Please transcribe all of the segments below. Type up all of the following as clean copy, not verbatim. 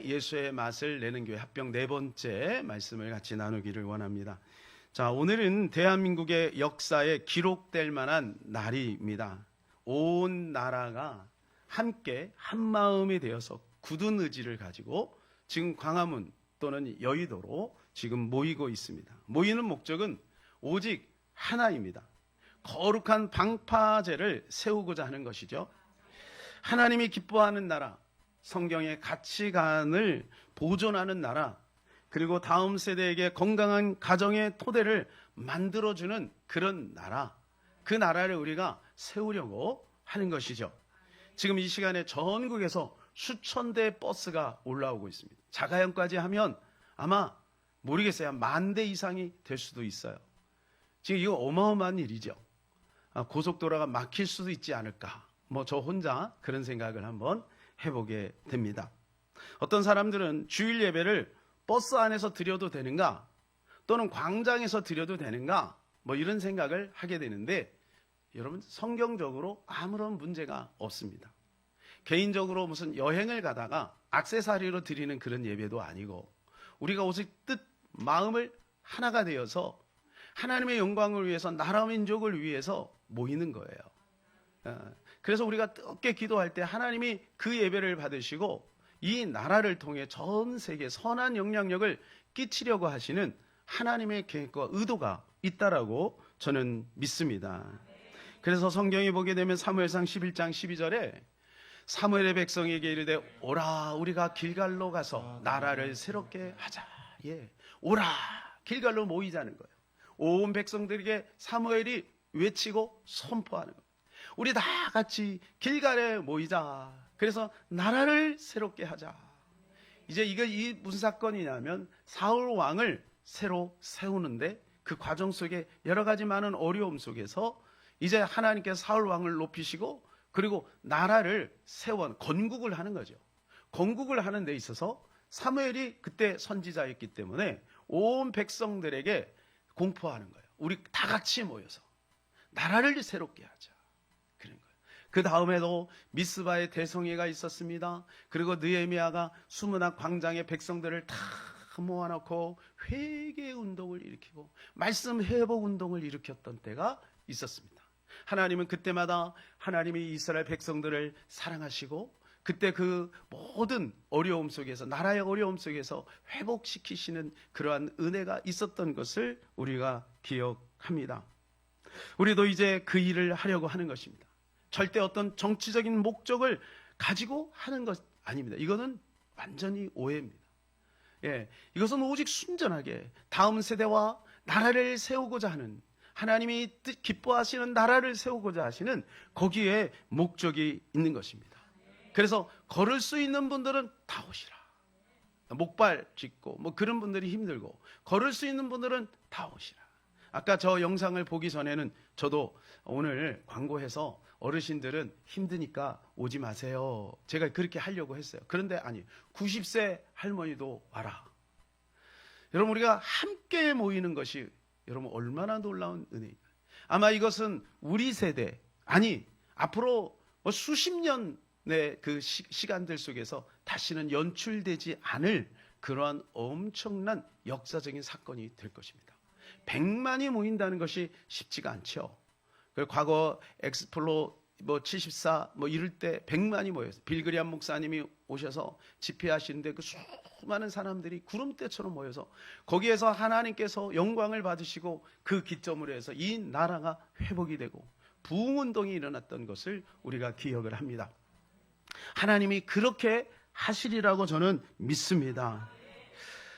예수의 맛을 내는 교회 합병 네 번째 말씀을 같이 나누기를 원합니다. 자, 오늘은 대한민국의 역사에 기록될 만한 날입니다. 온 나라가 함께 한마음이 되어서 굳은 의지를 가지고 지금 광화문 또는 여의도로 지금 모이고 있습니다. 모이는 목적은 오직 하나입니다. 거룩한 방파제를 세우고자 하는 것이죠. 하나님이 기뻐하는 나라, 성경의 가치관을 보존하는 나라, 그리고 다음 세대에게 건강한 가정의 토대를 만들어주는 그런 나라, 그 나라를 우리가 세우려고 하는 것이죠. 지금 이 시간에 전국에서 수천 대의 버스가 올라오고 있습니다. 자가용까지 하면 아마 모르겠어요. 10,000대 이상이 될 수도 있어요. 지금 이거 어마어마한 일이죠. 고속도로가 막힐 수도 있지 않을까. 저 혼자 그런 생각을 한번 해보게 됩니다. 어떤 사람들은 주일 예배를 버스 안에서 드려도 되는가, 또는 광장에서 드려도 되는가, 이런 생각을 하게 되는데, 여러분, 성경적으로 아무런 문제가 없습니다. 개인적으로 무슨 여행을 가다가 액세서리로 드리는 그런 예배도 아니고, 우리가 오직 뜻, 마음을 하나가 되어서 하나님의 영광을 위해서, 나라 민족을 위해서 모이는 거예요. 그래서 우리가 뜨겁게 기도할 때 하나님이 그 예배를 받으시고 이 나라를 통해 전 세계에 선한 영향력을 끼치려고 하시는 하나님의 계획과 의도가 있다라고 저는 믿습니다. 그래서 성경에 보게 되면 사무엘상 11장 12절에 사무엘의 백성에게 이르되 오라 우리가 길갈로 가서 나라를 새롭게 하자. 오라 길갈로 모이자는 거예요. 온 백성들에게 사무엘이 외치고 선포하는 거예요. 우리 다 같이 길갈에 모이자. 그래서 나라를 새롭게 하자. 이제 이 무슨 사건이냐면 사울 왕을 새로 세우는데 그 과정 속에 여러 가지 많은 어려움 속에서 이제 하나님께서 사울 왕을 높이시고 그리고 나라를 세워 건국을 하는 거죠. 건국을 하는 데 있어서 사무엘이 그때 선지자였기 때문에 온 백성들에게 공포하는 거예요. 우리 다 같이 모여서 나라를 새롭게 하자. 그런 거예요. 그 다음에도 미스바의 대성회가 있었습니다. 그리고 느헤미야가 수문학 광장에 백성들을 다 모아놓고 회개 운동을 일으키고 말씀 회복 운동을 일으켰던 때가 있었습니다. 하나님은 그때마다 하나님이 이스라엘 백성들을 사랑하시고 그때 그 모든 어려움 속에서 나라의 어려움 속에서 회복시키시는 그러한 은혜가 있었던 것을 우리가 기억합니다. 우리도 이제 그 일을 하려고 하는 것입니다. 절대 어떤 정치적인 목적을 가지고 하는 것 아닙니다. 이거는 완전히 오해입니다. 이것은 오직 순전하게 다음 세대와 나라를 세우고자 하는 하나님이 기뻐하시는 나라를 세우고자 하시는 거기에 목적이 있는 것입니다. 그래서 걸을 수 있는 분들은 다 오시라. 목발 짚고 그런 분들이 힘들고 걸을 수 있는 분들은 다 오시라. 아까 저 영상을 보기 전에는 저도 오늘 광고해서 어르신들은 힘드니까 오지 마세요. 제가 그렇게 하려고 했어요. 그런데 아니 90세 할머니도 와라. 여러분 우리가 함께 모이는 것이 여러분 얼마나 놀라운 은혜입니다. 아마 이것은 우리 세대 아니 앞으로 수십 년의 그 시간들 속에서 다시는 연출되지 않을 그러한 엄청난 역사적인 사건이 될 것입니다. 100만이 모인다는 것이 쉽지가 않죠. 과거 엑스플로 74 이럴 때 100만이 모였어요. 빌그리암 목사님이 오셔서 집회하시는데 그 수많은 사람들이 구름대처럼 모여서 거기에서 하나님께서 영광을 받으시고 그 기점으로 해서 이 나라가 회복이 되고 부흥운동이 일어났던 것을 우리가 기억을 합니다. 하나님이 그렇게 하시리라고 저는 믿습니다.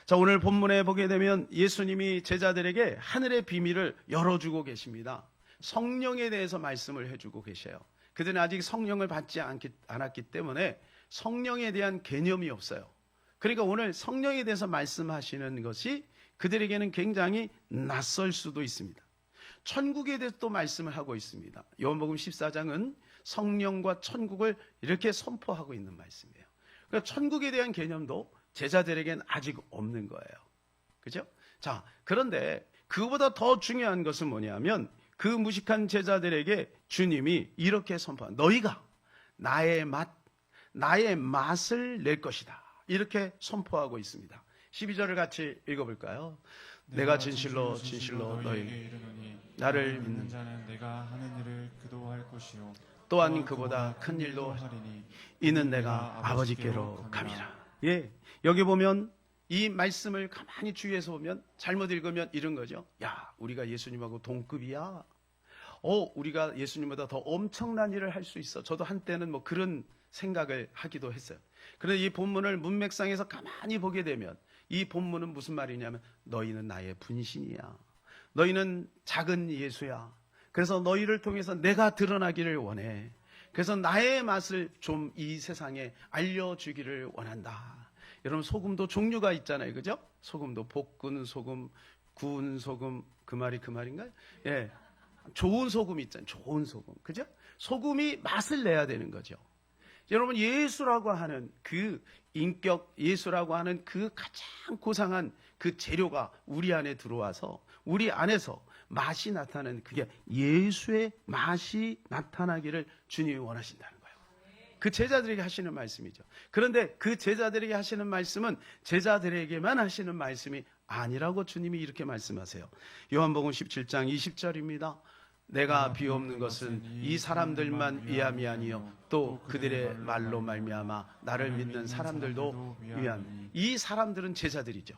자, 오늘 본문에 보게 되면 예수님이 제자들에게 하늘의 비밀을 열어주고 계십니다. 성령에 대해서 말씀을 해주고 계셔요. 그들은 아직 성령을 받지 않았기 때문에 성령에 대한 개념이 없어요. 그러니까 오늘 성령에 대해서 말씀하시는 것이 그들에게는 굉장히 낯설 수도 있습니다. 천국에 대해서 또 말씀을 하고 있습니다. 요한복음 14장은 성령과 천국을 이렇게 선포하고 있는 말씀이에요. 그러니까 천국에 대한 개념도 제자들에게는 아직 없는 거예요. 그죠? 자, 그런데 그보다 더 중요한 것은 뭐냐면 그 무식한 제자들에게 주님이 이렇게 선포한 너희가 나의 맛을 낼 것이다. 이렇게 선포하고 있습니다. 12절을 같이 읽어볼까요? 내가 진실로 너희에게 이르노니 나를 믿는 자는 내가 하는 일을 그도 할 것이요 또한 그보다 큰 일도 하리니 이는 내가 아버지께로 감이라. 예, 여기 보면 이 말씀을 가만히 주위에서 보면 잘못 읽으면 이런 거죠. 야, 우리가 예수님하고 동급이야. 우리가 예수님보다 더 엄청난 일을 할 수 있어. 저도 한때는 뭐 그런 생각을 하기도 했어요. 그런데 이 본문을 문맥상에서 가만히 보게 되면 이 본문은 무슨 말이냐면 너희는 나의 분신이야. 너희는 작은 예수야. 그래서 너희를 통해서 내가 드러나기를 원해. 그래서 나의 맛을 좀 이 세상에 알려주기를 원한다. 여러분, 소금도 종류가 있잖아요. 그죠? 소금도 볶은 소금, 구운 소금, 그 말인가요? 예. 좋은 소금이 있잖아요. 좋은 소금. 그죠? 소금이 맛을 내야 되는 거죠. 여러분, 예수라고 하는 그 인격, 예수라고 하는 그 가장 고상한 그 재료가 우리 안에 들어와서 우리 안에서 맛이 나타나는, 그게 예수의 맛이 나타나기를 주님이 원하신다는 거예요. 그 제자들에게 하시는 말씀이죠. 그런데 그 제자들에게 하시는 말씀은 제자들에게만 하시는 말씀이 아니라고 주님이 이렇게 말씀하세요. 요한복음 17장 20절입니다. 내가 비옵는 것은 이 사람들만 위함이 아니요 또 그들의 말로 말미암아 나를 믿는 사람들도 위함. 이 사람들은 제자들이죠.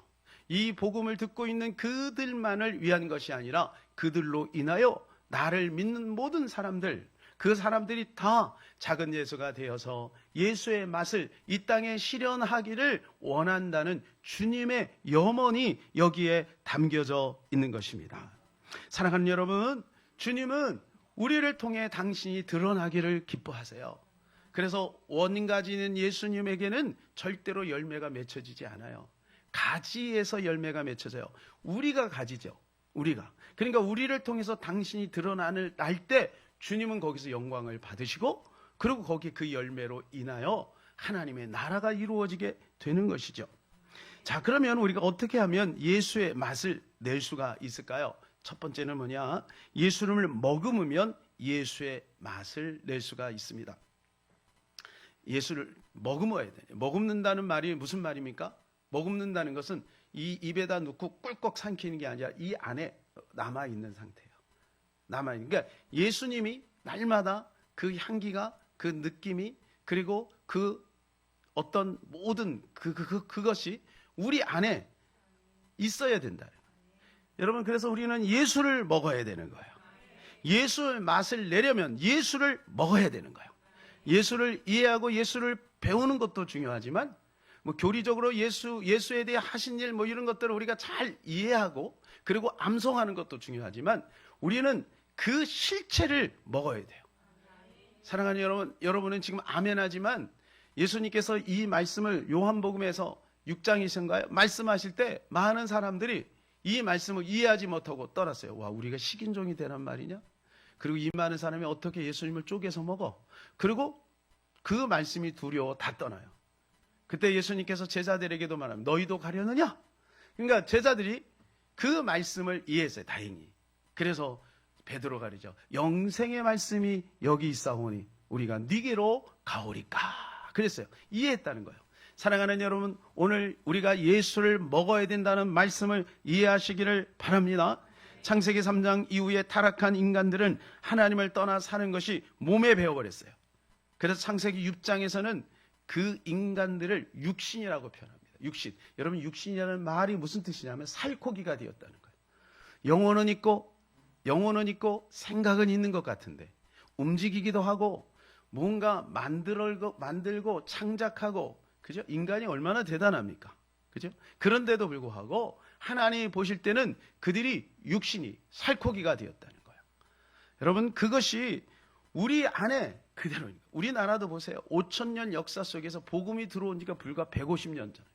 이 복음을 듣고 있는 그들만을 위한 것이 아니라 그들로 인하여 나를 믿는 모든 사람들, 그 사람들이 다 작은 예수가 되어서 예수의 맛을 이 땅에 실현하기를 원한다는 주님의 염원이 여기에 담겨져 있는 것입니다. 사랑하는 여러분, 주님은 우리를 통해 당신이 드러나기를 기뻐하세요. 그래서 원인 가지는 예수님에게는 절대로 열매가 맺혀지지 않아요. 가지에서 열매가 맺혀져요. 우리가 가지죠. 우리가. 그러니까 우리를 통해서 당신이 드러날 때 주님은 거기서 영광을 받으시고, 그리고 거기 그 열매로 인하여 하나님의 나라가 이루어지게 되는 것이죠. 자, 그러면 우리가 어떻게 하면 예수의 맛을 낼 수가 있을까요? 첫 번째는 뭐냐? 예수를 머금으면 예수의 맛을 낼 수가 있습니다. 예수를 머금어야 돼요. 머금는다는 말이 무슨 말입니까? 머금는다는 것은 이 입에다 넣고 꿀꺽 삼키는 게 아니라 이 안에 남아있는 상태예요. 그러니까 예수님이 날마다 그 향기가, 그 느낌이, 그리고 그 어떤 모든 그것이 우리 안에 있어야 된다. 여러분, 그래서 우리는 예수를 먹어야 되는 거예요. 예수의 맛을 내려면 예수를 먹어야 되는 거예요. 예수를 이해하고 예수를 배우는 것도 중요하지만, 뭐 교리적으로 예수에 대해 하신 일 뭐 이런 것들을 우리가 잘 이해하고 그리고 암송하는 것도 중요하지만, 우리는 그 실체를 먹어야 돼요. 사랑하는 여러분, 여러분은 지금 아멘하지만 예수님께서 이 말씀을 요한복음에서 6장이신가요? 말씀하실 때 많은 사람들이 이 말씀을 이해하지 못하고 떠났어요. 와, 우리가 식인종이 되란 말이냐? 그리고 이 많은 사람이 어떻게 예수님을 쪼개서 먹어? 그리고 그 말씀이 두려워 다 떠나요. 그때 예수님께서 제자들에게도 말합니다. 너희도 가려느냐? 그러니까 제자들이 그 말씀을 이해했어요. 다행히. 그래서 베드로 가르쳐 영생의 말씀이 여기 있사오니 우리가 네게로 가오리까. 그랬어요. 이해했다는 거예요. 사랑하는 여러분, 오늘 우리가 예수를 먹어야 된다는 말씀을 이해하시기를 바랍니다. 창세기 3장 이후에 타락한 인간들은 하나님을 떠나 사는 것이 몸에 배어버렸어요. 그래서 창세기 6장에서는 그 인간들을 육신이라고 표현합니다. 육신. 여러분, 육신이라는 말이 무슨 뜻이냐면 살코기가 되었다는 거예요. 영혼은 있고 생각은 있는 것 같은데 움직이기도 하고 뭔가 만들고 창작하고, 그죠? 인간이 얼마나 대단합니까? 그죠? 그런데도 불구하고 하나님이 보실 때는 그들이 육신이 살코기가 되었다는 거예요. 여러분, 그것이 우리 안에 그대로입니다. 우리나라도 보세요. 5,000년 역사 속에서 복음이 들어온 지가 불과 150년 전.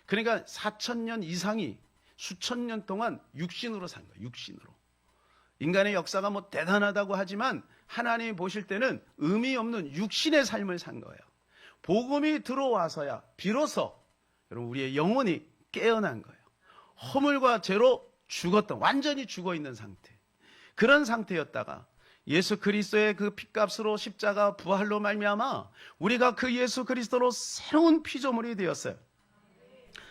그러니까 4,000년 이상이 수천 년 동안 육신으로 산 거예요. 육신으로. 인간의 역사가 뭐 대단하다고 하지만 하나님이 보실 때는 의미 없는 육신의 삶을 산 거예요. 복음이 들어와서야 비로소 여러분 우리의 영혼이 깨어난 거예요. 허물과 죄로 죽었던, 완전히 죽어있는 상태. 그런 상태였다가 예수 그리스도의 그 핏값으로 십자가 부활로 말미암아 우리가 그 예수 그리스도로 새로운 피조물이 되었어요.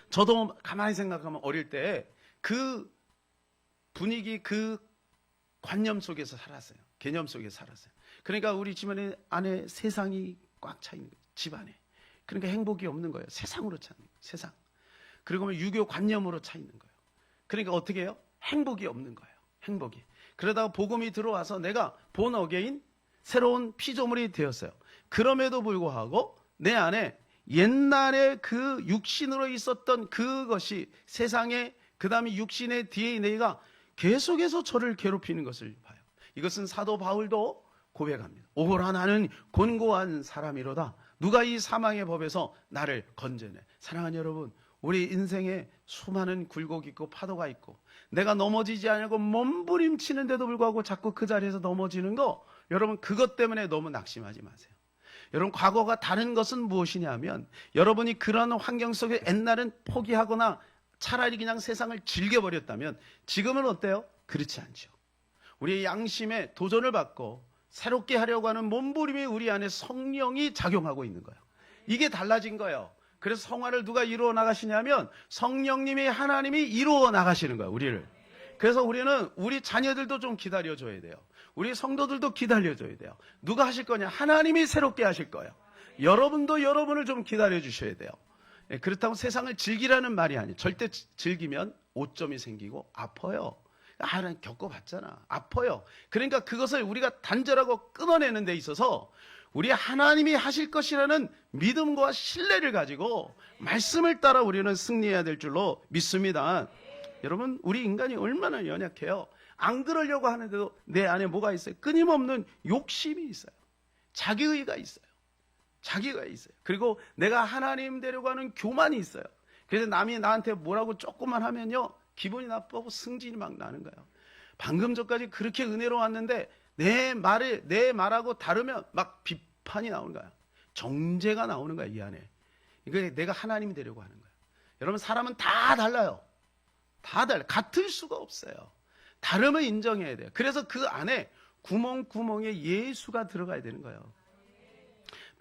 저도 가만히 생각하면 어릴 때 그 분위기, 그 관념 속에서 살았어요. 개념 속에서 살았어요. 그러니까 우리 집안에 안에 세상이 꽉 차 있는 거예요. 집안에. 그러니까 행복이 없는 거예요. 세상으로 차 있는 거예요. 세상. 그리고 유교 관념으로 차 있는 거예요. 그러니까 어떻게 해요? 행복이 없는 거예요. 행복이. 그러다가 복음이 들어와서 내가 본 어게인 새로운 피조물이 되었어요. 그럼에도 불구하고 내 안에 옛날에 그 육신으로 있었던 그것이 세상에 그 다음에 육신의 DNA가 계속해서 저를 괴롭히는 것을 봐요. 이것은 사도 바울도 고백합니다. 오호라 나는 곤고한 사람이로다. 누가 이 사망의 법에서 나를 건져내. 사랑하는 여러분, 우리 인생에 수많은 굴곡이 있고 파도가 있고 내가 넘어지지 않고 몸부림치는데도 불구하고 자꾸 그 자리에서 넘어지는 거, 여러분 그것 때문에 너무 낙심하지 마세요. 여러분 과거가 다른 것은 무엇이냐면 여러분이 그런 환경 속에 옛날엔 포기하거나 차라리 그냥 세상을 즐겨버렸다면 지금은 어때요? 그렇지 않죠. 우리의 양심에 도전을 받고 새롭게 하려고 하는 몸부림이 우리 안에 성령이 작용하고 있는 거예요. 이게 달라진 거예요. 그래서 성화를 누가 이루어 나가시냐면 성령님이 하나님이 이루어 나가시는 거예요. 우리를. 그래서 우리는 우리 자녀들도 좀 기다려줘야 돼요. 우리 성도들도 기다려줘야 돼요. 누가 하실 거냐? 하나님이 새롭게 하실 거예요. 여러분도 여러분을 좀 기다려주셔야 돼요. 그렇다고 세상을 즐기라는 말이 아니에요. 절대 즐기면 오점이 생기고 아파요. 하나님 겪어봤잖아. 아파요. 그러니까 그것을 우리가 단절하고 끊어내는 데 있어서 우리 하나님이 하실 것이라는 믿음과 신뢰를 가지고 말씀을 따라 우리는 승리해야 될 줄로 믿습니다. 여러분, 우리 인간이 얼마나 연약해요. 안 그러려고 하는데도 내 안에 뭐가 있어요? 끊임없는 욕심이 있어요. 자기의가 있어요. 자기가 있어요. 그리고 내가 하나님 되려고 하는 교만이 있어요. 그래서 남이 나한테 뭐라고 조금만 하면요 기분이 나쁘고 승진이 막 나는 거예요. 방금 전까지 그렇게 은혜로웠는데 내 말하고 다르면 막 비판이 나오는 거야. 정죄가 나오는 거야, 이 안에. 이게 내가 하나님이 되려고 하는 거야. 여러분, 사람은 다 달라요. 다 달라요. 같을 수가 없어요. 다름을 인정해야 돼요. 그래서 그 안에 구멍구멍에 예수가 들어가야 되는 거예요.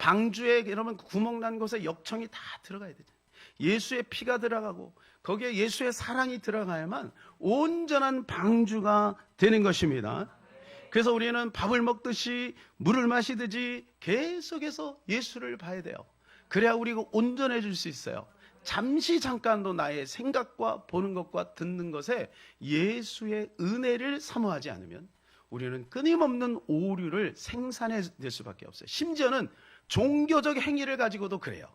방주에 여러분 구멍 난 곳에 역청이 다 들어가야 되죠. 예수의 피가 들어가고 거기에 예수의 사랑이 들어가야만 온전한 방주가 되는 것입니다. 그래서 우리는 밥을 먹듯이 물을 마시듯이 계속해서 예수를 봐야 돼요. 그래야 우리가 온전해질 수 있어요. 잠시 잠깐도 나의 생각과 보는 것과 듣는 것에 예수의 은혜를 사모하지 않으면 우리는 끊임없는 오류를 생산해낼 수밖에 없어요. 심지어는 종교적 행위를 가지고도 그래요.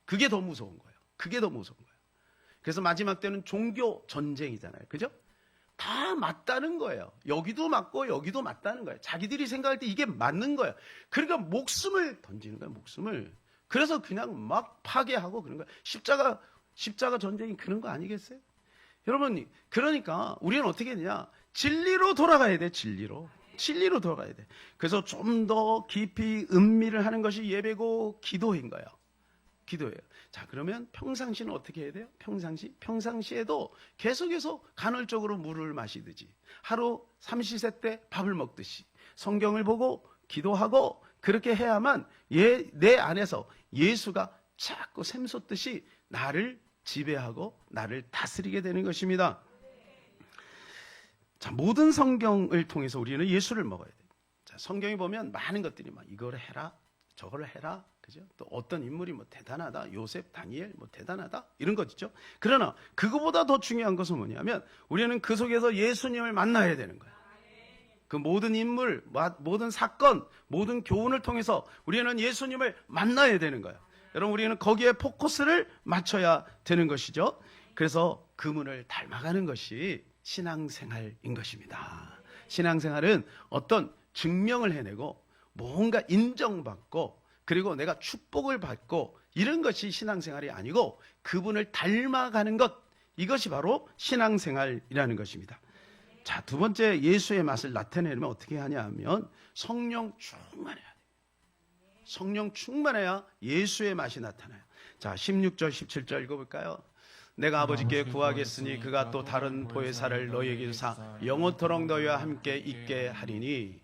그게 더 무서운 거예요. 그게 더 무서운 거예요. 그래서 마지막 때는 종교 전쟁이잖아요. 그죠? 다 맞다는 거예요. 여기도 맞고 여기도 맞다는 거예요. 자기들이 생각할 때 이게 맞는 거예요. 그러니까 목숨을 던지는 거예요. 목숨을. 그래서 그냥 막 파괴하고 그런 거예요. 십자가 전쟁이 그런 거 아니겠어요? 여러분, 그러니까 우리는 어떻게 했냐? 진리로 돌아가야 돼. 진리로 돌아가야 돼. 그래서 좀 더 깊이 음미를 하는 것이 예배고 기도인 거예요. 기도예요. 자, 그러면 평상시는 어떻게 해야 돼요? 평상시에도 계속해서 간헐적으로 물을 마시듯이 하루 삼시세 때 밥을 먹듯이 성경을 보고 기도하고 그렇게 해야만 내 안에서 예수가 자꾸 샘솟듯이 나를 지배하고 나를 다스리게 되는 것입니다. 자, 모든 성경을 통해서 우리는 예수를 먹어야 돼요. 자, 성경에 보면 많은 것들이 막 이거를 해라, 저거를 해라, 그죠? 또 어떤 인물이 뭐 대단하다, 요셉, 다니엘 뭐 대단하다 이런 거죠. 그러나 그거보다 더 중요한 것은 뭐냐면 우리는 그 속에서 예수님을 만나야 되는 거예요. 그 모든 인물, 모든 사건, 모든 교훈을 통해서 우리는 예수님을 만나야 되는 거예요. 여러분, 우리는 거기에 포커스를 맞춰야 되는 것이죠. 그래서 그분을 닮아가는 것이 신앙생활인 것입니다. 신앙생활은 어떤 증명을 해내고 뭔가 인정받고 그리고 내가 축복을 받고 이런 것이 신앙생활이 아니고 그분을 닮아가는 것, 이것이 바로 신앙생활이라는 것입니다. 자, 두 번째 예수의 맛을 나타내려면 어떻게 하냐 하면 성령 충만해야 돼요. 성령 충만해야 예수의 맛이 나타나요. 자, 16절 17절 읽어볼까요? 내가 아버지께 구하겠으니 그가 또 다른 보혜사를 너희에게 주사 영원토록 너희와 함께 있게 하리니.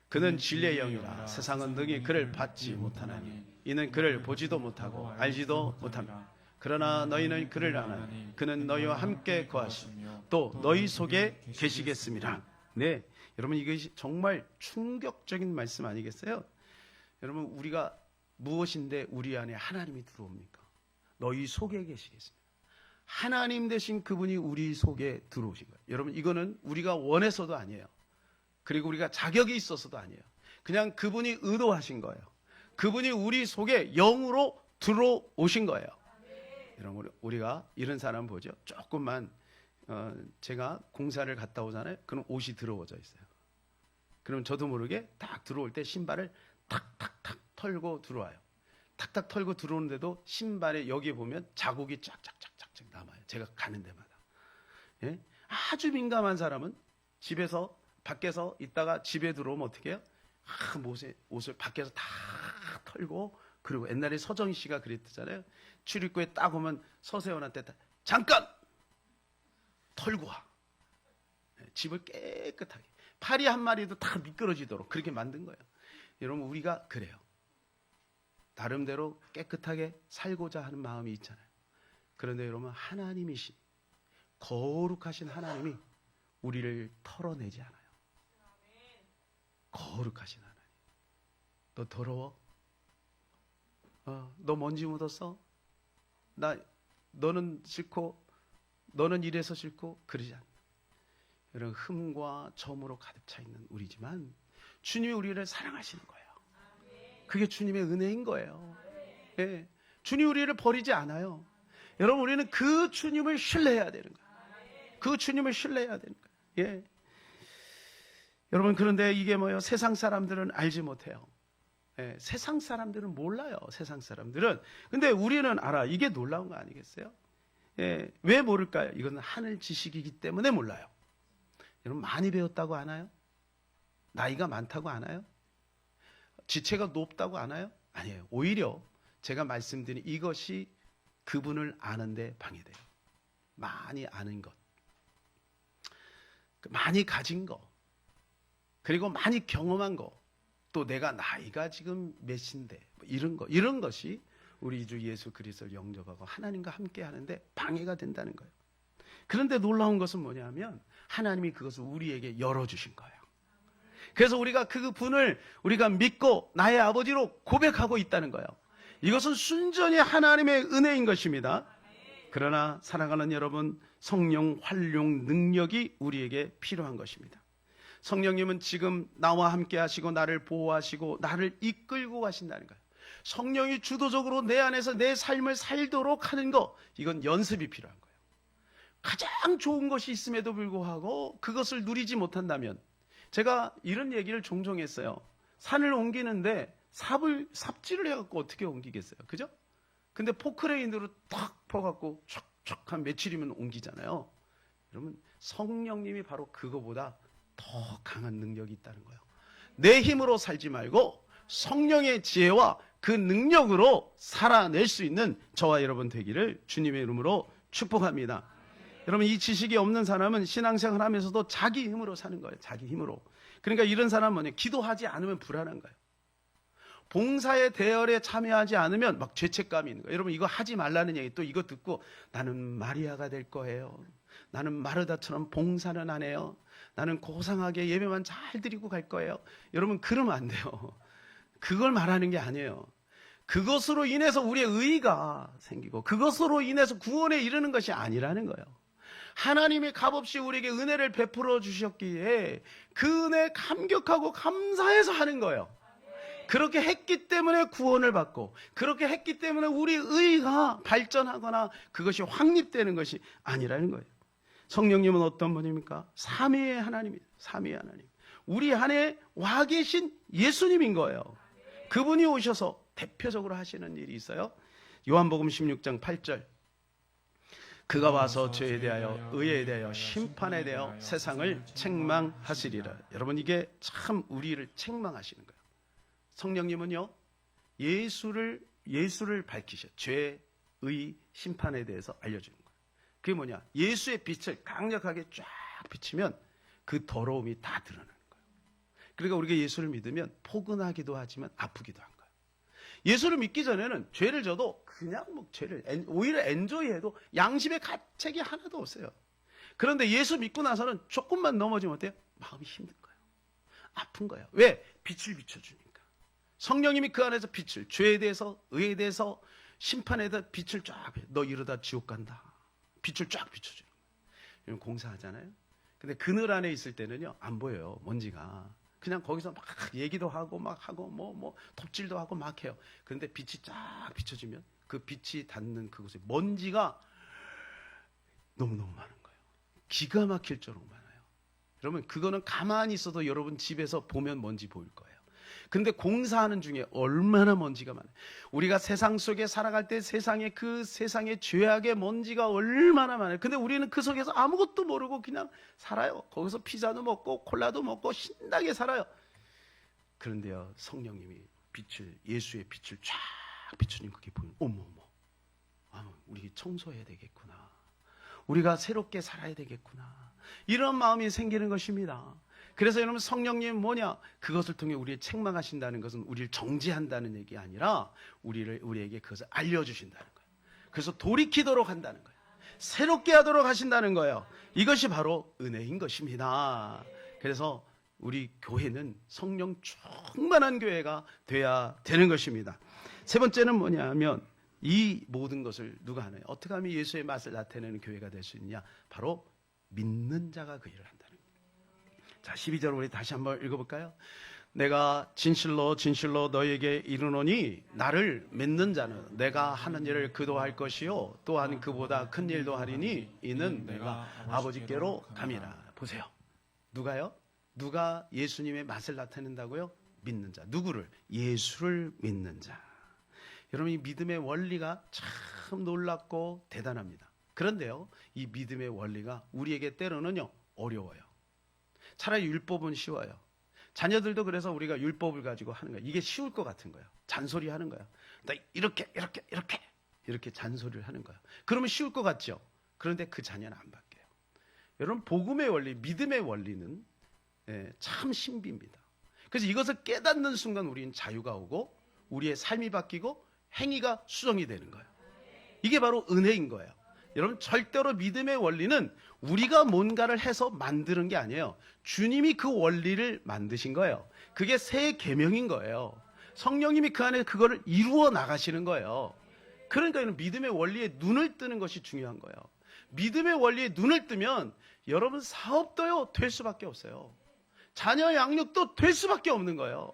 그는 진리의 영이라 세상은 능히 그를 받지 못하나니 이는 그를 보지도 못하고 알지도 못합니다. 그러나 너희는 그를 아나니 그는 너희와 함께 거하시며 또 너희 속에 계시겠습니다. 네, 여러분 이것이 정말 충격적인 말씀 아니겠어요? 여러분 우리가 무엇인데 우리 안에 하나님이 들어옵니까? 너희 속에 계시겠습니다. 하나님 되신 그분이 우리 속에 들어오신 거예요. 여러분 이거는 우리가 원해서도 아니에요. 그리고 우리가 자격이 있어서도 아니에요. 그냥 그분이 의도하신 거예요. 그분이 우리 속에 영으로 들어오신 거예요. 여러분 우리가 이런 사람 보죠. 조금만 제가 공사를 갔다 오잖아요. 그럼 옷이 더러워져 있어요. 그럼 저도 모르게 딱 들어올 때 신발을 탁탁탁 털고 들어와요. 탁탁 털고 들어오는데도 신발에 여기 보면 자국이 쫙쫙쫙쫙 남아요. 제가 가는 데마다. 예? 아주 민감한 사람은 집에서 밖에서 있다가 집에 들어오면 어떻게 해요? 옷을 밖에서 다 털고, 그리고 옛날에 서정희 씨가 그랬잖아요. 출입구에 딱 오면 서세원한테 잠깐 털고 와. 집을 깨끗하게, 파리 한 마리도 다 미끄러지도록 그렇게 만든 거예요. 여러분 우리가 그래요. 나름대로 깨끗하게 살고자 하는 마음이 있잖아요. 그런데 여러분 하나님이신, 거룩하신 하나님이 우리를 털어내지 않아요. 거룩하신 하나님. 너 더러워? 너 먼지 묻었어? 너는 싫고, 너는 이래서 싫고, 그러지 않아요. 여러분 흠과 점으로 가득 차 있는 우리지만 주님이 우리를 사랑하시는 거예요. 그게 주님의 은혜인 거예요. 예. 주님이 우리를 버리지 않아요. 여러분 우리는 그 주님을 신뢰해야 되는 거예요. 그 주님을 신뢰해야 되는 거예요. 예. 여러분 그런데 이게 뭐예요? 세상 사람들은 알지 못해요. 예. 세상 사람들은 몰라요. 세상 사람들은. 근데 우리는 알아. 이게 놀라운 거 아니겠어요? 예. 왜 모를까요? 이건 하늘 지식이기 때문에 몰라요. 여러분 많이 배웠다고 아나요? 나이가 많다고 아나요? 지체가 높다고 아나요? 아니에요. 오히려 제가 말씀드린 이것이 그분을 아는데 방해돼요. 많이 아는 것, 많이 가진 것, 그리고 많이 경험한 것, 또 내가 나이가 지금 몇인데 이런 것이 우리 주 예수 그리스도를 영접하고 하나님과 함께 하는데 방해가 된다는 거예요. 그런데 놀라운 것은 뭐냐면 하나님이 그것을 우리에게 열어주신 거예요. 그래서 우리가 그 분을 우리가 믿고 나의 아버지로 고백하고 있다는 거예요. 이것은 순전히 하나님의 은혜인 것입니다. 그러나 사랑하는 여러분, 성령 활용 능력이 우리에게 필요한 것입니다. 성령님은 지금 나와 함께 하시고 나를 보호하시고 나를 이끌고 가신다는 거예요. 성령이 주도적으로 내 안에서 내 삶을 살도록 하는 것, 이건 연습이 필요한 거예요. 가장 좋은 것이 있음에도 불구하고 그것을 누리지 못한다면, 제가 이런 얘기를 종종 했어요. 산을 옮기는데 삽질을 해갖고 어떻게 옮기겠어요? 그죠? 근데 포크레인으로 탁 퍼갖고 촥촥 한 며칠이면 옮기잖아요. 여러분 성령님이 바로 그거보다 더 강한 능력이 있다는 거예요. 내 힘으로 살지 말고 성령의 지혜와 그 능력으로 살아낼 수 있는 저와 여러분 되기를 주님의 이름으로 축복합니다. 여러분 이 지식이 없는 사람은 신앙생활 하면서도 자기 힘으로 사는 거예요. 자기 힘으로. 그러니까 이런 사람은 뭐냐? 기도하지 않으면 불안한 거예요. 봉사의 대열에 참여하지 않으면 막 죄책감이 있는 거예요. 여러분 이거 하지 말라는 얘기, 또 이거 듣고 나는 마리아가 될 거예요. 나는 마르다처럼 봉사는 안 해요. 나는 고상하게 예배만 잘 드리고 갈 거예요. 여러분 그러면 안 돼요. 그걸 말하는 게 아니에요. 그것으로 인해서 우리의 의의가 생기고 그것으로 인해서 구원에 이르는 것이 아니라는 거예요. 하나님이 값없이 우리에게 은혜를 베풀어 주셨기에 그 은혜에 감격하고 감사해서 하는 거예요. 그렇게 했기 때문에 구원을 받고, 그렇게 했기 때문에 우리 의가 발전하거나 그것이 확립되는 것이 아니라는 거예요. 성령님은 어떤 분입니까? 삼위의 하나님입니다. 삼위의 하나님. 우리 안에 와 계신 예수님인 거예요. 그분이 오셔서 대표적으로 하시는 일이 있어요. 요한복음 16장 8절. 그가 와서 죄에 대하여 의에 대하여 심판에 대하여 세상을 책망하시리라. 여러분 이게 참 우리를 책망하시는 거예요. 성령님은요 예수를 밝히셔. 죄, 의, 심판에 대해서 알려주는 거예요. 그게 뭐냐? 예수의 빛을 강력하게 쫙 비치면 그 더러움이 다 드러나는 거예요. 그러니까 우리가 예수를 믿으면 포근하기도 하지만 아프기도 한 거예요. 예수를 믿기 전에는 죄를 져도 그냥 뭐 죄를 오히려 엔조이해도 양심의 가책이 하나도 없어요. 그런데 예수 믿고 나서는 조금만 넘어지면 어때요? 마음이 힘든 거예요. 아픈 거예요. 왜? 빛을 비춰주니까. 성령님이 그 안에서 빛을, 죄에 대해서, 의에 대해서, 심판에 대해서 빛을 쫙, 너 이러다 지옥 간다. 빛을 쫙 비춰주는 거예요. 공사하잖아요. 근데 그늘 안에 있을 때는요, 안 보여요, 먼지가. 그냥 거기서 막 얘기도 하고 막 하고 뭐 톱질도 하고 막 해요. 그런데 빛이 쫙 비춰지면 그 빛이 닿는 그곳에 먼지가 너무너무 많은 거예요. 기가 막힐 정도로 많아요. 여러분, 그거는 가만히 있어도 여러분 집에서 보면 먼지 보일 거예요. 근데 공사하는 중에 얼마나 먼지가 많아요. 우리가 세상 속에 살아갈 때 세상에 그 세상의 죄악의 먼지가 얼마나 많아요. 근데 우리는 그 속에서 아무것도 모르고 그냥 살아요. 거기서 피자도 먹고 콜라도 먹고 신나게 살아요. 그런데요, 성령님이 빛을, 예수의 빛을 쫙 비추는 그게 보이면 어머 우리 청소해야 되겠구나. 우리가 새롭게 살아야 되겠구나. 이런 마음이 생기는 것입니다. 그래서 여러분, 성령님 뭐냐? 그것을 통해 우리를 책망하신다는 것은 우리를 정죄한다는 얘기 아니라 우리에게 그것을 알려주신다는 거예요. 그래서 돌이키도록 한다는 거예요. 새롭게 하도록 하신다는 거예요. 이것이 바로 은혜인 것입니다. 그래서 우리 교회는 성령 충만한 교회가 돼야 되는 것입니다. 세 번째는 뭐냐면 이 모든 것을 누가 하나요? 어떻게 하면 예수의 맛을 나타내는 교회가 될 수 있느냐? 바로 믿는 자가 그 일을 한다는 거예요. 자, 12절 우리 다시 한번 읽어볼까요? 내가 진실로 너희에게 이르노니 나를 믿는 자는 내가 하는 일을 그도 할 것이요 또한 그보다 큰 일도 하리니 이는 내가 아버지께로 감이라. 보세요. 누가요? 누가 예수님의 맛을 나타낸다고요? 믿는 자. 누구를? 예수를 믿는 자. 여러분, 이 믿음의 원리가 참 놀랍고 대단합니다. 그런데요, 이 믿음의 원리가 우리에게 때로는요 어려워요. 차라리 율법은 쉬워요. 자녀들도 그래서 우리가 율법을 가지고 하는 거예요. 이게 쉬울 것 같은 거예요. 잔소리 하는 거예요. 이렇게 잔소리를 하는 거예요. 그러면 쉬울 것 같죠? 그런데 그 자녀는 안 바뀌어요. 여러분, 복음의 원리, 믿음의 원리는 참 신비입니다. 그래서 이것을 깨닫는 순간 우리는 자유가 오고 우리의 삶이 바뀌고 행위가 수정이 되는 거예요. 이게 바로 은혜인 거예요. 여러분, 절대로 믿음의 원리는 우리가 뭔가를 해서 만드는 게 아니에요. 주님이 그 원리를 만드신 거예요. 그게 새 계명인 거예요. 성령님이 그 안에 그거를 이루어 나가시는 거예요. 그러니까 믿음의 원리에 눈을 뜨는 것이 중요한 거예요. 믿음의 원리에 눈을 뜨면 여러분, 사업도요 될 수밖에 없어요. 자녀 양육도 될 수밖에 없는 거예요.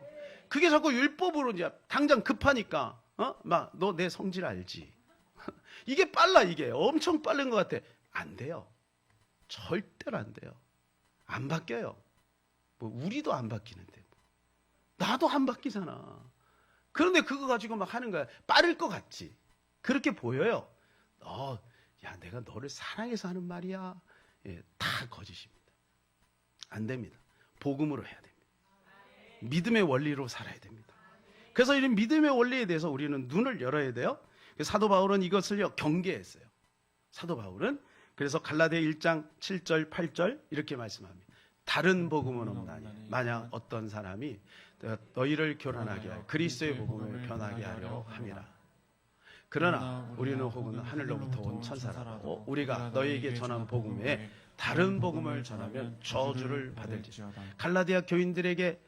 그게 자꾸 율법으로 이제 당장 급하니까 너 내 성질 알지? 이게 빨라. 이게 엄청 빠른 것 같아. 안 돼요. 절대로 안 돼요. 안 바뀌어요. 뭐 우리도 안 바뀌는데 나도 안 바뀌잖아. 그런데 그거 가지고 막 하는 거야. 빠를 것 같지? 그렇게 보여요. 야, 내가 너를 사랑해서 하는 말이야. 다 거짓입니다. 안 됩니다. 복음으로 해야 됩니다. 믿음의 원리로 살아야 됩니다. 그래서 이런 믿음의 원리에 대해서 우리는 눈을 열어야 돼요. 사도 바울은 이것을요 경계했어요. 사도 바울은 그래서 갈라디아 1장 7절 8절 이렇게 말씀합니다. 다른 복음은 없나니 만약 어떤 사람이 너희를 교란하게 하여 그리스도의 복음을 변하게 하려 함이라. 그러나 우리는 혹은 하늘로부터 온 천사라고 우리가 너희에게 전한 복음 외에 다른 복음을 전하면 저주를 받을지어다. 갈라디아 교인들에게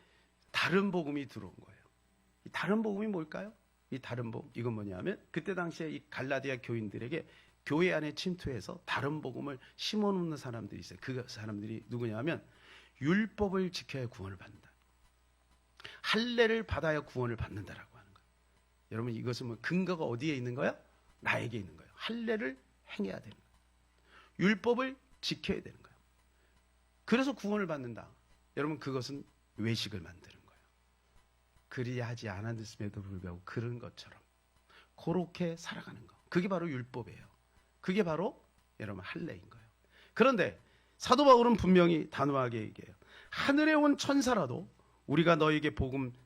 다른 복음이 들어온 거예요. 이 다른 복음이 뭘까요? 이 다른 복음, 이건 뭐냐면 그때 당시에 이 갈라디아 교인들에게 교회 안에 침투해서 다른 복음을 심어놓는 사람들이 있어요. 그 사람들이 누구냐면 율법을 지켜야 구원을 받는다. 할례를 받아야 구원을 받는다라고 하는 거예요. 여러분, 이것은 뭐 근거가 어디에 있는 거야? 나에게 있는 거예요. 할례를 행해야 되는 거예요. 율법을 지켜야 되는 거예요. 그래서 구원을 받는다. 여러분, 그것은 외식을 만드는 거예요. 그리하지 않았음에도 불구하고 그런 것처럼 그렇게 살아가는 거. 그게 바로 율법이에요. 그게 바로 여러분 할례인 거예요. 그런데 사도 바울은 분명히 단호하게 얘기해요. 하늘에 온 천사라도 우리가 너에게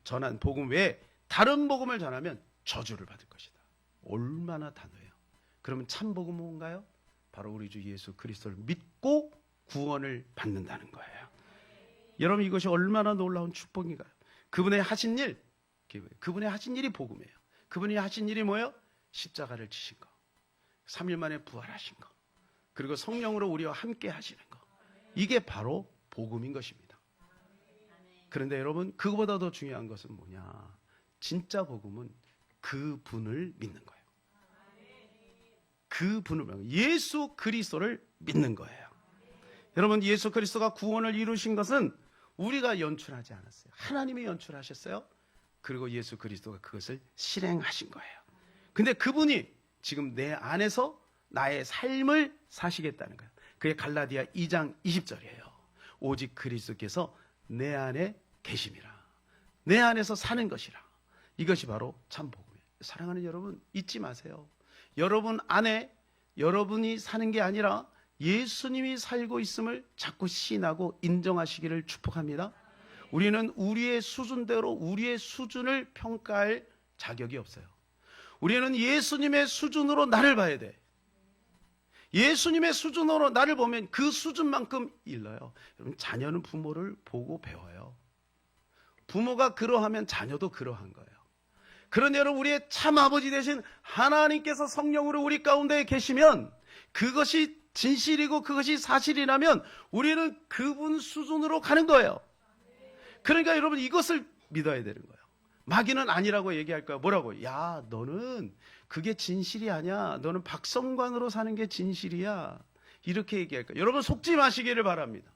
전한 복음 외에 다른 복음을 전하면 저주를 받을 것이다. 얼마나 단호해요. 그러면 참 복음은 뭔가요? 바로 우리 주 예수 그리스도를 믿고 구원을 받는다는 거예요. 여러분 이것이 얼마나 놀라운 축복인가요? 그분의 하신 일, 그분의 하신 일이 복음이에요. 그분이 하신 일이 뭐예요? 십자가를 지신 거, 3일 만에 부활하신 거, 그리고 성령으로 우리와 함께 하시는 거, 이게 바로 복음인 것입니다. 그런데 여러분 그거보다 더 중요한 것은 뭐냐? 진짜 복음은 그분을 믿는 거예요. 그분을, 예수 그리스도를 믿는 거예요. 여러분 예수 그리스도가 구원을 이루신 것은 우리가 연출하지 않았어요. 하나님이 연출하셨어요. 그리고 예수 그리스도가 그것을 실행하신 거예요. 근데 그분이 지금 내 안에서 나의 삶을 사시겠다는 거예요. 그게 갈라디아 2장 20절이에요. 오직 그리스도께서 내 안에 계심이라. 내 안에서 사는 것이라. 이것이 바로 참 복음이에요. 사랑하는 여러분 잊지 마세요. 여러분 안에 여러분이 사는 게 아니라 예수님이 살고 있음을 자꾸 시인하고 인정하시기를 축복합니다. 우리는 우리의 수준대로 우리의 수준을 평가할 자격이 없어요. 우리는 예수님의 수준으로 나를 봐야 돼. 예수님의 수준으로 나를 보면 그 수준만큼 일러요. 여러분 자녀는 부모를 보고 배워요. 부모가 그러하면 자녀도 그러한 거예요. 그런 여러분 우리의 참 아버지 되신 하나님께서 성령으로 우리 가운데 계시면 그것이 진실이고 그것이 사실이라면 우리는 그분 수준으로 가는 거예요. 그러니까 여러분 이것을 믿어야 되는 거예요. 마귀는 아니라고 얘기할 거야. 뭐라고? 야 너는 그게 진실이 아니야. 너는 박성관으로 사는 게 진실이야. 이렇게 얘기할 거예요. 여러분 속지 마시기를 바랍니다.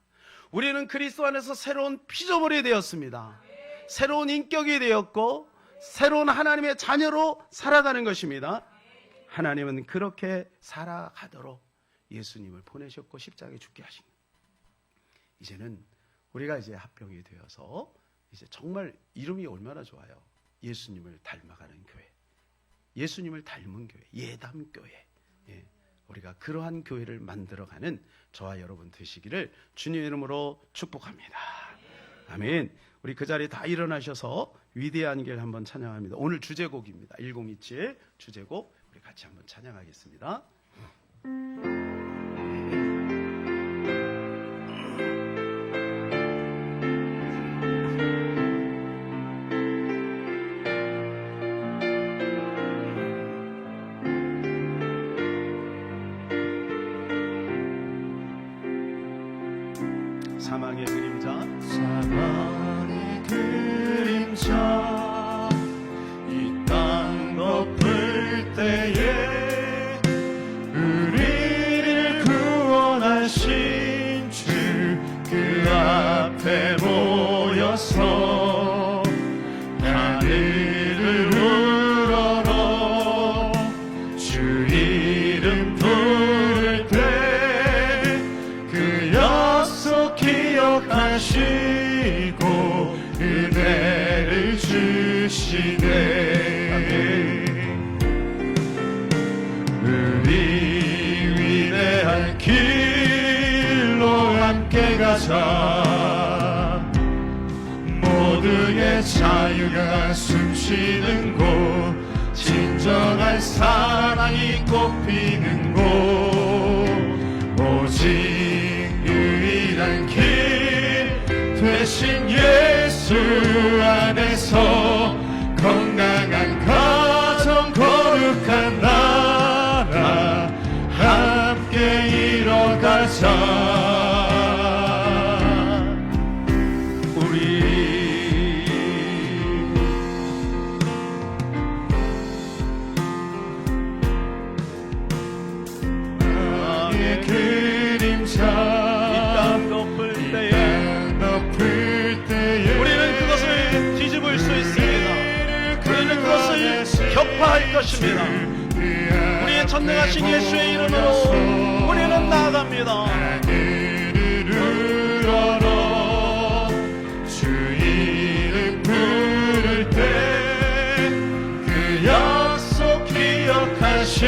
우리는 그리스도 안에서 새로운 피조물이 되었습니다. 새로운 인격이 되었고 새로운 하나님의 자녀로 살아가는 것입니다. 하나님은 그렇게 살아가도록 예수님을 보내셨고 십자가에 죽게 하신 거예요. 이제는 우리가 이제 합병이 되어서 이제 정말 이름이 얼마나 좋아요. 예수님을 닮아가는 교회, 예수님을 닮은 교회, 예담교회. 예, 우리가 그러한 교회를 만들어가는 저와 여러분 되시기를 주님의 이름으로 축복합니다. 아멘. 우리 그 자리에 다 일어나셔서 위대한 길 한번 찬양합니다. 오늘 주제곡입니다. 1027 주제곡 우리 같이 한번 찬양하겠습니다. 사망의 그림자, 사망의 그림자 이 땅 덮을 때에 우리를 구원하신 주 그 앞에 모여서 하늘을 우러러 주 이름 부를 때 그 약속 기억하시고 은혜를 주시네. 우리 위대한 길로 함께 가자. 모두의 자유가 숨쉬는 곳, 진정한 사랑이 꽃피는 곳, 오직 유일한 길 되신 예수 안에서 건강한 가정 거룩한 나라 함께 이뤄가자. 격파할 것입니다. 우리의 전능하신 예수의 이름으로 우리는 나아갑니다. 하늘을 우러러 주 이름 부를 때 그 약속 기억하시고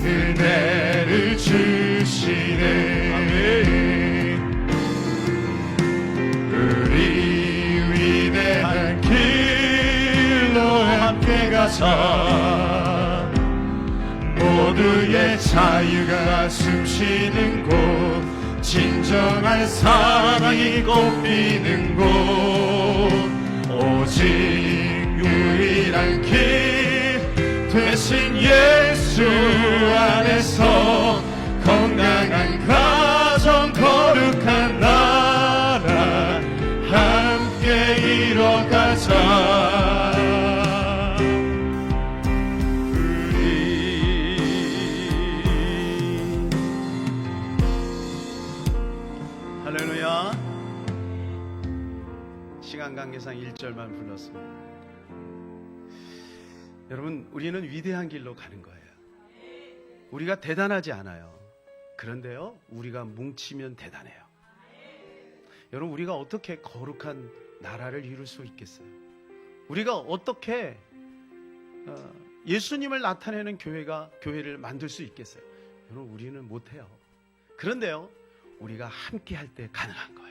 은혜를 주시네. 아멘. 우리 위대한 함께 가자. 모두의 자유가 숨쉬는 곳, 진정한 사랑이 꽃피는 곳 오직 유일한 길 되신 예수 안에서 건강한 가정 거룩한 나라 함께 이뤄가자. 할렐루야. 시간 관계상 1절만 불렀습니다. 여러분, 우리는 위대한 길로 가는 거예요. 우리가 대단하지 않아요. 그런데요, 우리가 뭉치면 대단해요. 여러분, 우리가 어떻게 거룩한 나라를 이룰 수 있겠어요? 우리가 어떻게 예수님을 나타내는 교회를 만들 수 있겠어요? 여러분, 우리는 못해요. 그런데요, 우리가 함께 할 때 가능한 거예요.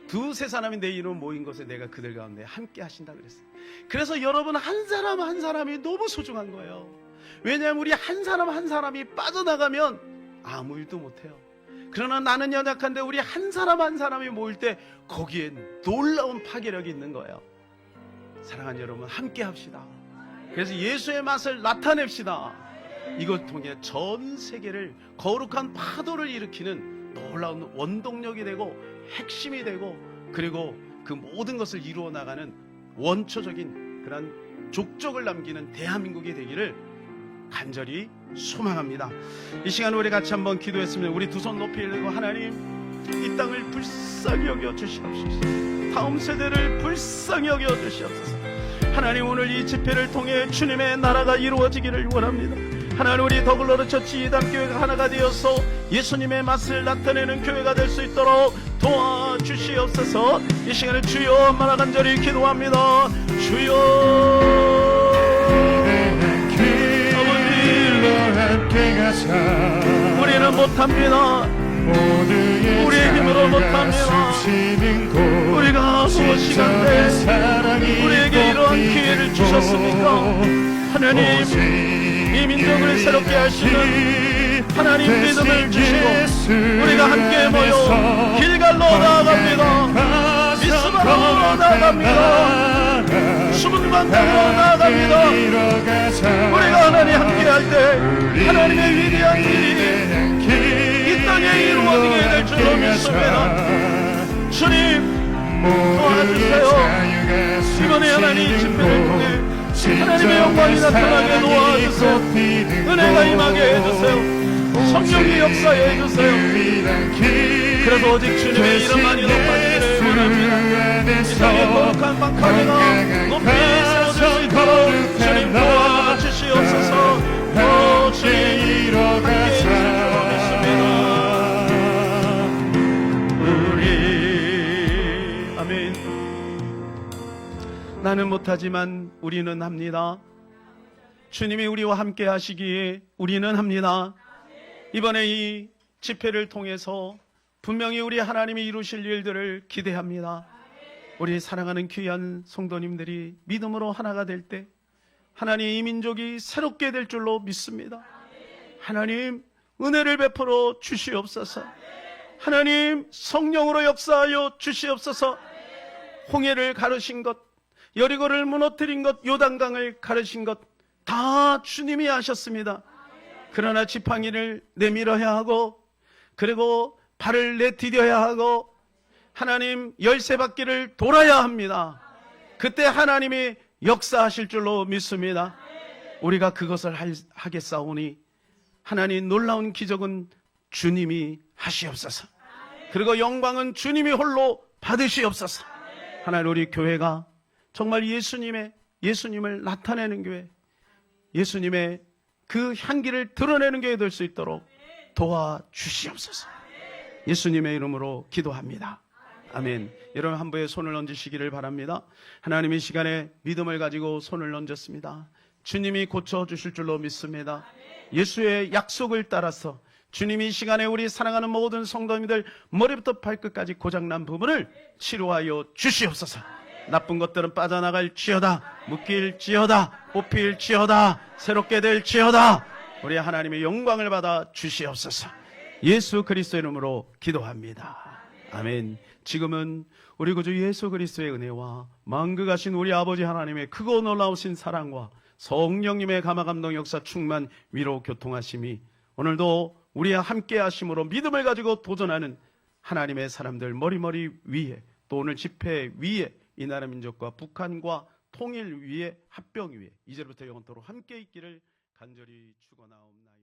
두세 사람이 내 이름 모인 곳에 내가 그들 가운데 함께 하신다 그랬어요. 그래서 여러분, 한 사람 한 사람이 너무 소중한 거예요. 왜냐하면 우리 한 사람 한 사람이 빠져나가면 아무 일도 못해요. 그러나 나는 연약한데 우리 한 사람 한 사람이 모일 때 거기에 놀라운 파괴력이 있는 거예요. 사랑하는 여러분, 함께 합시다. 그래서 예수의 맛을 나타냅시다. 이걸 통해 전 세계를 거룩한 파도를 일으키는 놀라운 원동력이 되고 핵심이 되고, 그리고 그 모든 것을 이루어 나가는 원초적인 그런 족적을 남기는 대한민국이 되기를 간절히 소망합니다. 이 시간 우리 같이 한번 기도했습니다. 우리 두 손 높이 들고, 하나님, 이 땅을 불쌍히 여겨 주시옵소서. 다음 세대를 불쌍히 여겨 주시옵소서. 하나님, 오늘 이 집회를 통해 주님의 나라가 이루어지기를 원합니다. 하나님, 우리 더글로르 처치 이단교회가 하나가 되어서 예수님의 맛을 나타내는 교회가 될 수 있도록 도와주시옵소서. 이 시간에 주여 말아 간절히 기도합니다. 주여, 우리는 못합니다. 우리의 힘으로 못합니다. 우리가 무엇이간데 우리에게 이러한 기회를 주셨습니까? 하나님, 이 민족을 새롭게 하시는 하나님 믿음을 주시고, 우리가 함께 모여 길갈로 나아갑니다. 미스바로 나아갑니다. 수문방향으로 나아갑니다. 우리가 하나님 함께 할 때 하나님의 위대한 일이 이 땅에 이루어지게 될 줄로 믿습니다. 주님, 도와주세요. 이번에 하나님 집회를 통해 하나님의 영광이 나타나게 도와주세요. 은혜가 임하게 해주세요. 성령이 역사해 해주세요. 그래서 오직 주님의 이름만이 높아지기를 원합니다. 이 땅의 거룩한 방파제가 높이 세워질 수 있도록 주님 도와주시옵소서. 주님 함께 해주시옵소서. 우리 아멘. 나는 못하지만 우리는 합니다. 주님이 우리와 함께 하시기에 우리는 합니다. 이번에 이 집회를 통해서 분명히 우리 하나님이 이루실 일들을 기대합니다. 우리 사랑하는 귀한 성도님들이 믿음으로 하나가 될 때 하나님, 이 민족이 새롭게 될 줄로 믿습니다. 하나님, 은혜를 베풀어 주시옵소서. 하나님, 성령으로 역사하여 주시옵소서. 홍해를 가르신 것, 여리고를 무너뜨린 것, 요단강을 가르신 것 다 주님이 하셨습니다. 그러나 지팡이를 내밀어야 하고, 그리고 발을 내디뎌야 하고, 하나님 열쇠바퀴를 돌아야 합니다. 그때 하나님이 역사하실 줄로 믿습니다. 우리가 그것을 하겠사오니 하나님, 놀라운 기적은 주님이 하시옵소서. 그리고 영광은 주님이 홀로 받으시옵소서. 하나님, 우리 교회가 정말 예수님을 나타내는 교회, 예수님의 그 향기를 드러내는 교회 될 수 있도록 도와주시옵소서. 예수님의 이름으로 기도합니다. 아멘. 여러분, 한 분의 손을 얹으시기를 바랍니다. 하나님, 이 시간에 믿음을 가지고 손을 얹었습니다. 주님이 고쳐주실 줄로 믿습니다. 예수의 약속을 따라서 주님이 이 시간에 우리 사랑하는 모든 성도님들 머리부터 발끝까지 고장난 부분을 치료하여 주시옵소서. 나쁜 것들은 빠져나갈지어다, 묶일지어다, 뽑힐지어다, 새롭게 될지어다. 우리 하나님의 영광을 받아 주시옵소서. 예수 그리스도의 이름으로 기도합니다. 아멘. 지금은 우리 구주 예수 그리스도의 은혜와 만극하신 우리 아버지 하나님의 크고 놀라우신 사랑과 성령님의 감화감동 역사 충만 위로 교통하심이 오늘도 우리와 함께 하심으로 믿음을 가지고 도전하는 하나님의 사람들 머리머리 위에, 또 오늘 집회 위에, 이 나라 민족과 북한과 통일 위에, 합병 위에 이제부터 영원토록 함께 있기를 간절히 축원하옵나이다.